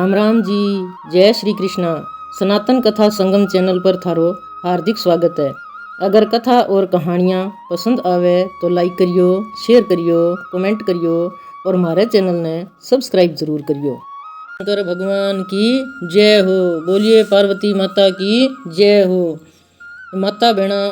राम राम जी। जय श्री कृष्णा। सनातन कथा संगम चैनल पर थारो हार्दिक स्वागत है। अगर कथा और कहानियाँ पसंद आवे तो लाइक करियो, शेयर करियो, कमेंट करियो और हमारे चैनल ने सब्सक्राइब जरूर करियो। शंकर भगवान की जय हो। बोलिए पार्वती माता की जय हो। माता बहना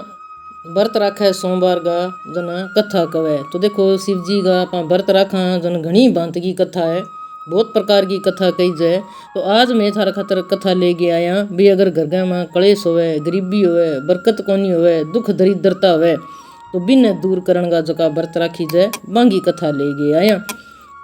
व्रत राखे सोमवार का जन कथा कवे। तो देखो शिव जी का आप व्रत राखा जन घनी भांत की कथा है, बहुत प्रकार की कथा कही जाए। तो आज मैं थारा खातर कथा लेके आया भी। अगर घर में कलेश होवे, गरीबी होवे, बरकत कोनी होवे, दुख दरिद्रता होवे तो बिन दूर करन का जका व्रत राखी जाए बांगी कथा लेके आया।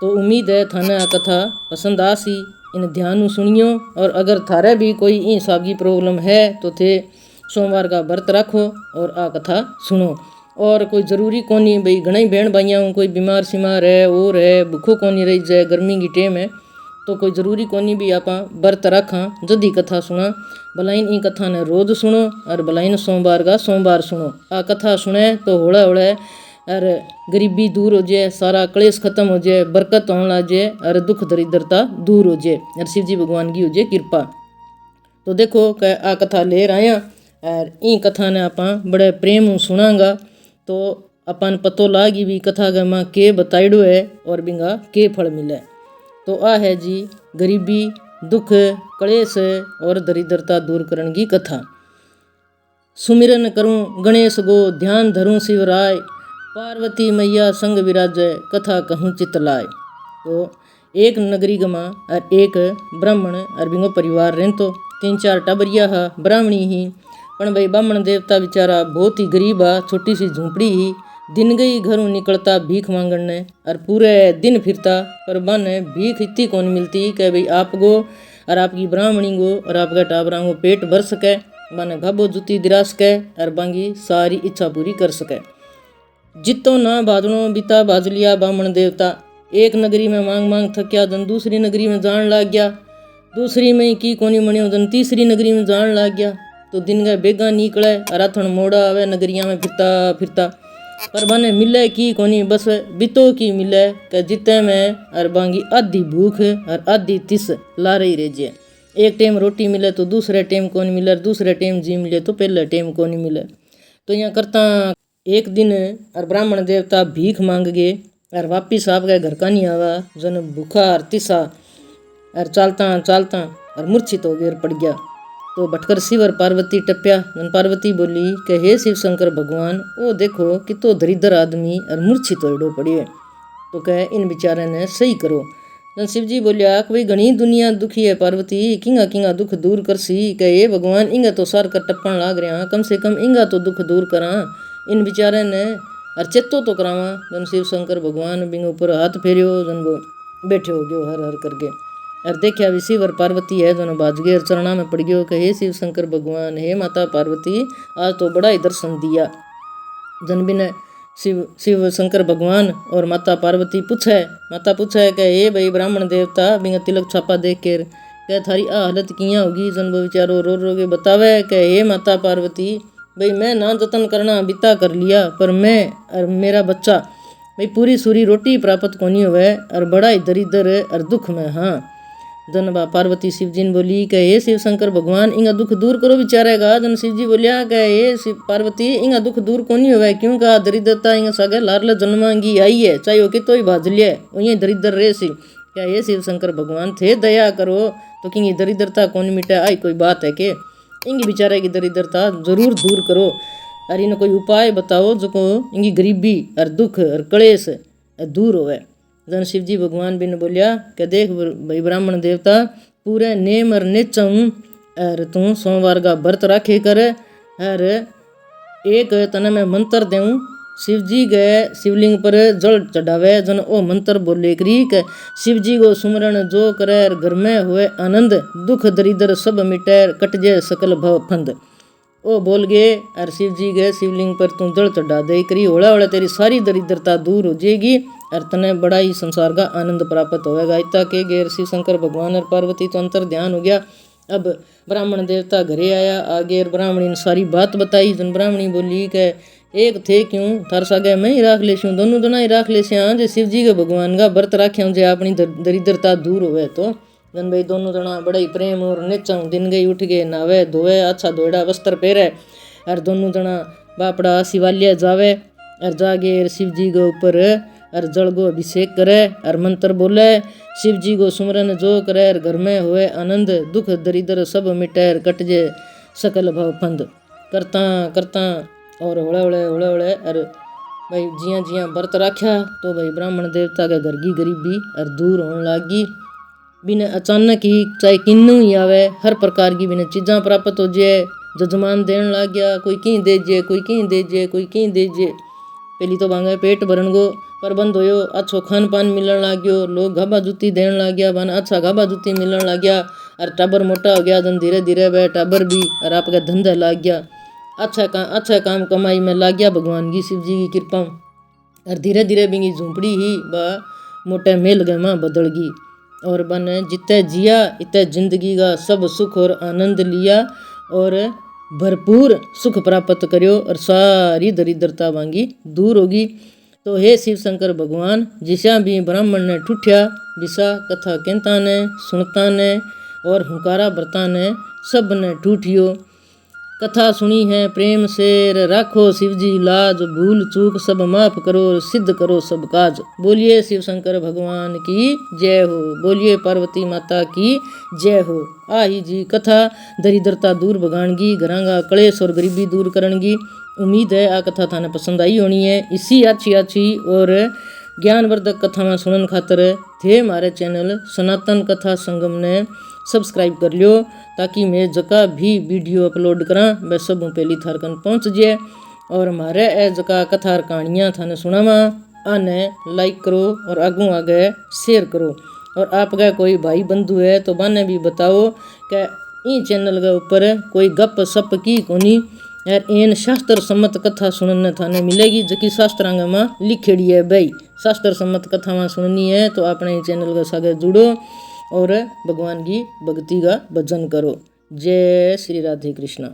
तो उम्मीद है थाने आ कथा पसंद आसी। इन ध्यान सुनियो। और अगर थारे भी कोई इन हिसाब की प्रॉब्लम है तो थे सोमवार का व्रत रखो और आ कथा सुनो। और कोई ज़रूरी कोनी भाई घना बहन भाइयों कोई बीमार सिमार है और है भूखो कोनी रही जाए, गर्मी की टेम है तो कोई ज़रूरी कोनी भी आप व्रत रखा जल्दी कथा सुना। भलाइन ई कथा ने रोज सुनो और भलाइन सोमवार का सोमवार सुनो। आ कथा सुने तो होड़ा होड़ा और गरीबी दूर हो जाए, सारा क्लेश खत्म हो जाए, बरकत होने लग जाए और दुख दरिद्रता दूर हो जाए और शिव जी भगवान की हो जाए कृपा। तो देखो आ कथा ले आया और ई कथा ने आप बड़े प्रेम सुनांगा तो अपन पतो लागी भी कथा के माँ के बताइडो है और बिंगा के फल मिले। तो आ है जी गरीबी, दुख, क्लेश और दरिद्रता दूर करने की कथा। सुमिरन करूं गणेश गो, ध्यान धरूं शिवराय, पार्वती मैया संग विराजय, कथा कहूँ चित लाय। तो एक नगरी गमा और एक ब्राह्मण और बिंगो परिवार रहें तो 3-4 टबरिया हा ब्राह्मणी ही। पण भाई ब्राह्मण देवता बेचारा बहुत ही गरीब आ, छोटी सी झूंपड़ी ही। दिन गई घरों निकलता भीख मांगण ने और पूरे दिन फिरता पर बन भीख इतनी कौन मिलती कि भाई आपको और आपकी ब्राह्मणी को और आपका टाबरा को पेट भर सके, बन भाबो जुती दिरा सके और बांगी सारी इच्छा पूरी कर सके। जितो ना बाजनो बिता बाज लिया ब्राह्मण देवता। एक नगरी में मांग मांग थक्या जन दूसरी नगरी में जान लाग गया, दूसरी में की कोनी मणियो जन तीसरी नगरी में जान लाग गया। तो दिन गए बेगा निकले राथन मोड़ा आवे नगरिया में फिरता फिरता पर बने मिले की कोनी, बस बितो की मिले के जिते में और बांगी आधी भूख और आधी तिस ला रही रह जाए। एक टाइम रोटी मिले तो दूसरे टाइम कौन मिले, दूसरे टाइम जी मिले तो पहले टाइम कौन मिले। तो यहाँ करता एक दिन और ब्राह्मण देवता भीख मांग गए और वापिस आप गए घर का नहीं आवा जन भूखा और तिसा और चालता चालता और मूर्छित हो गया पड़ गया। तो भटकर शिव और पार्वती टप्या जन पार्वती बोली कि हे शिव शंकर भगवान, ओ देखो कि तो दरिद्र आदमी और मूर्छित होड़ो पड़े तो कहे इन बेचारे ने सही करो। जन शिव जी बोलिया कि भाई घनी दुनिया दुखी है पार्वती, किंगा किंगा दुख दूर कर सी। कहे हे भगवान इंगा तो सार कर टप्पण लाग रहा, कम से कम इंगा तो दुख दूर करा, इन बेचारे ने और चेतो तो करावा। जन शिव शंकर भगवान बिंग ऊपर हाथ फेरियो जन वो बैठे हो गयो हर हर करके और देखा भी शिव और पार्वती है दोनों बाज गए और चरणा में पड़ गयो कि हे शिव शंकर भगवान, हे माता पार्वती, आज तो बड़ा ही दर्शन दिया। जन बिन शिव शंकर भगवान और माता पार्वती पूछे कि हे भाई ब्राह्मण देवता बिंग तिलक छापा देख कर क्या थारी आ हालत किया होगी। जन वो बेचारो रो रो के बतावे कि हे माता पार्वती, भाई मैं ना जतन करना बिता कर लिया पर मैं और मेरा बच्चा भाई पूरी सूरी रोटी प्राप्त कोनी हुए और बड़ा ही दरिद्र और दुख में। हाँ जन बा पार्वती शिव जी ने बोली कि हे शिव शंकर भगवान इंगा दुख दूर करो बेचारेगा। जन शिव जी बोलिया कि हे शिव पार्वती इंगा दुख दूर कोनी हुआ, क्यों का दरिद्रता इंगा सागे लारले जन्मांगी आई है, चाहे वो कितो ही भाज लिया वही दरिद्र रहे सी। क्या हे शिव शंकर भगवान थे दया करो तो कि दरिद्रता कौन मिटे, आई कोई बात है कि इंगी बेचारे की दरिद्रता जरूर दूर करो और इन्हें कोई उपाय बताओ जो को इंगी गरीबी और दुख और क्लेश दूर होवे। जन शिव जी भगवान बिन बोलिया कि देख भाई ब्राह्मण देवता, पूरे नेम और निचम और तू सोमवार का व्रत राखे कर और एक तना मैं मंत्र देऊँ, शिव जी गए शिवलिंग पर जल चढ़ावे जन ओ मंत्र बोले करी के शिव जी को सुमरण जो करे घर में हुए आनंद, दुख दरिद्र सब मिटे कट जाए सकल भव फंद। ओ बोल गए और शिव जी गए शिवलिंग पर तू जल चढ़ा दे करी होला होला तेरी सारी दरिद्रता दूर हो जाएगी और तने बड़ा ही संसार का आनंद प्राप्त होगा। इतना के गैर शिव शंकर भगवान और पार्वती तो अंतर ध्यान हो गया। अब ब्राह्मण देवता घरे आया आगे ब्राह्मणी ने सारी बात बताई। जन ब्राह्मणी बोली कि एक थे क्यों थार सागे मैं ही राख ले दोनों जना ही राख ले जो शिव जी के भगवान का व्रत राख्या जे अपनी दरिद्रता दूर होवे तो गन भाई दोनों जना बड़ा ही प्रेम और नेचाऊ दिन गई उठ गए नावे धोवे अच्छा धोड़ा वस्त्र पहरे और दोनों जना बापड़ा शिवालय जावे और जागे शिव जी के ऊपर और जल गो अभिषेक करे और मंत्र बोले शिव जी को सुमरन जो करे और घर में हुए आनंद दुख दरिद्र सब मिटे और कट जे सकल भव फंद करता करता और होले होले होले होले और भाई जिया जिया व्रत राख्या तो भाई ब्राह्मण देवता के घर की गरीबी और दूर होने लागी बिना अचानक ही चाहे किन्नू ही आवे हर प्रकार की बिना चीज़ा प्राप्त हो जाए जजमान देन लग गया कोई कहीं दीजिए कोई कहीं दीजिए कोई कहीं दीजिए पहली तो भांगे पेट भरन गो प्रबंध होयो अच्छो खान पान मिलने लग गयो लोग घाबा जूती देन लग गया बन अच्छा घाबा जूती मिलने लग गया और टाबर मोटा हो गया जन धीरे धीरे वह टाबर भी और आपका धंधा लग गया अच्छा काम कमाई में लग गया भगवान की शिव जी की कृपा और धीरे धीरे बिंगी झूंपड़ी ही व मोटे मेल गए माँ बदल गई और बन जितने जिया इतने जिंदगी का सब सुख और आनंद लिया और भरपूर सुख प्राप्त करियो और सारी दरिद्रता वांगी दूर होगी। तो हे शिव शंकर भगवान जिसा भी ब्राह्मण ने ठुठ्या विसा कथा कहता ने सुनता ने और हुकारा बरता ने सब ने ठूठियो कथा सुनी है प्रेम से राखो शिव जी लाज भूल चूक सब माफ करो सिद्ध करो सब काज। बोलिए शिव शंकर भगवान की जय हो, बोलिए पार्वती माता की जय हो। आही जी कथा दरिद्रता दूर भगानगी घरांगा कलेश और गरीबी दूर करणगी। उम्मीद है आ कथा थाने पसंद आई होनी है। इसी अच्छी और ज्ञानवर्धक कथा में सुनन खातर थे हमारे चैनल सनातन कथा संगम ने सब्सक्राइब कर लियो ताकि मैं जका भी वीडियो अपलोड करा वह सब पहली थारकन पहुँच जाए। और हमारे ए जका कथा कहानियाँ थाने सुनावा आने लाइक करो और आगू आगे शेयर करो। और आपका कोई भाई बंधु है तो बाने भी बताओ कि ई चैनल के ऊपर कोई गप सप की कोनी यार एन शास्त्र सम्मत कथा सुनने थाने मिलेगी जबकि शास्त्रांग में लिखेड़ी है भाई शास्त्र सम्मत कथा में सुननी है तो अपने चैनल के साथ जुड़ो और भगवान की भक्ति का भजन करो। जय श्री राधे कृष्णा।